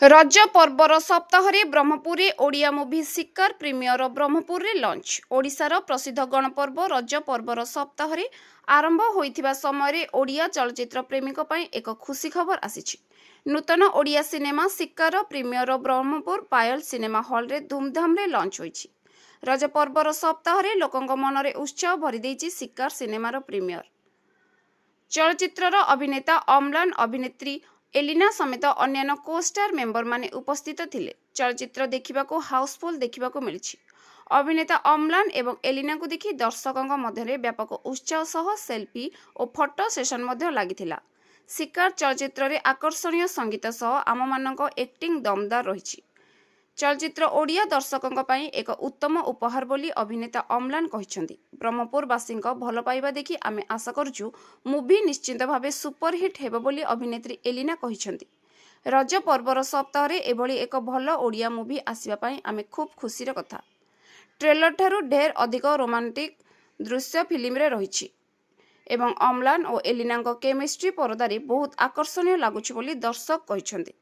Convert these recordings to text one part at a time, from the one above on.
रज पर्वर सप्ताह ब्रह्मपुर ओडिया मुवी सिक्कर premiere Brahmapur lunch ओडिशार प्रसिद्ध गणपर्व रज पर्वर सप्ताह आरंभ होइथिबा समय ओडिया चलचित्र प्रेमीक पई एक खुशी खबर आसीछि। नूतन ओडिया सिनेमा सिक्कर प्रीमियर ब्रह्मपुर पायल सिनेमा हॉल रे धूमधाम रे लंच होइछि। रज पर्वर सप्ताह लोकंक मनरे उत्साह भरी देइछि सिक्कर सिनेमार प्रीमियर। चलचित्रर अभिनेता अम्लान अभिनेत्री एलिना समेत अन्य कोस्टार मेंबर माने उपस्थित थिले। चलचित्र देखिबाको हाउसफुल देखिबाको मिलिछि। अभिनेता अम्लान एवं एलिना को देखि दर्शकंक मध्यरे व्यापक उत्साह सह सेल्फी और फोटो सेशन मध्य लागिथिला। सिक्कार चलचित्र रे आकर्षणीय संगीत सह आममानक एक्टिंग दमदार रहिछि। चलचित्र ओडिया दर्शकंक पई एक उत्तम उपहार बोली अभिनेता अम्लान कहिसंती। ब्रह्मपुरवासींक भल पाइबा देखि आमे आशा करछु मुवी निश्चित भावे सुपरहिट हेबो बोली अभिनेत्री एलिना कहिसंती। रज पर्वर सप्ताह रे एभली एक भल ओडिया मुवी आसीबा पई आमे खूब खुशीर कथा। ट्रेलर ठारू ढेर अधिक रोमांटिक दृश्य फिल्म रे रहिछि एवं अम्लान और एलिनांक केमिस्ट्री परदारी बहुत आकर्षणीय लागुछि बोली दर्शक कहिसंती।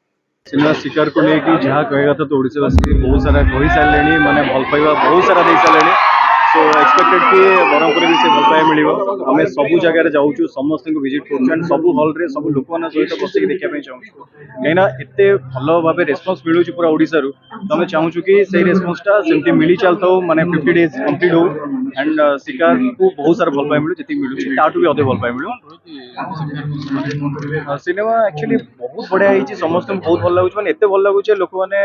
सिनेमा शिकार को लेकिन जहाँ कहे तो ओडिशावासी बहुत सारा कही सारे माने भल पाइबा बहुत सारा दे सारे। सो एक्सपेक्टेड कि ब्रह्मपुर भी से भल पाइबा मिल आम सबू जगह जाऊँ समस्त को विजिट कर सब हल रे सब लोक मान सहित बस देखा चाहूँ कहीं एत भल भाव रेस्पन्स मिलूँ पूरा ओडिशा रु तो आम चाहूँ कि से रेस्पन्सटा सेमती मिली चलता माने 50 डेज कंप्लीट हो एंड शिकार को बहुत सारा भल पाइबा मिलू जी मिलूँ ताठू भी अधिक भल पाइबा मिलू। सिनेमा एक्चुअली बहुत बढ़िया है समस्त बहुत भल लगुच मैंने एत भल लगुच लोक मैंने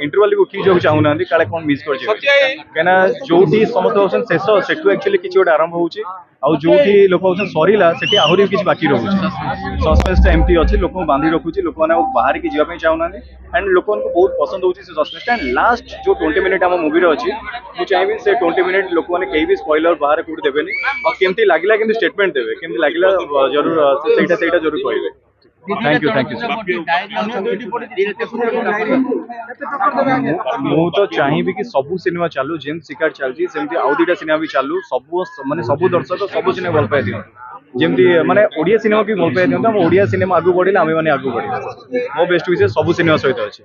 इंटरवल उठी जाऊ चाहूना काले कौन मिस कर कहीं जो समस्त शेष सेठू एक्चुअली किसी गोटे आरंभ होउची आउ जोठी लोक सरीला सेठी आहुरी किसी बाकी रहुची सस्पेंस एमती अच्छी लोक बांधी रखुची लोक मैंने बाहर की जावाई चाहूना एंड लोक बहुत पसंद होउची से सस्पेंस एंड लास्ट जो 20 मिनिट आम मूवी अच्छी मुझे चाहिए से 20 मिनिट लोक मैंने कहीं भी स्पॉइलर बाहर कौट देवेनि और केमती लागला केमती स्टेटमेंट देवे केमती लागला जरूर सेटा जरूर कहबे। थैंक यू मु तो चाहिए कि सबू सिनेमा चालू जेम शिकार चलती सेमती आउ दुटा सिनेमा भी चालू सब माने सबू दर्शक सबू सिनेमा भल पाई दियंतु जेमती माने ओडिया सिनेमा की भल पाई दियंतु हम ओडिया सिनेमा आगु बढ़िला आमे माने आगु बढ़िला मो बेस्ट विशेष सबू सिनेमा सहित अछि।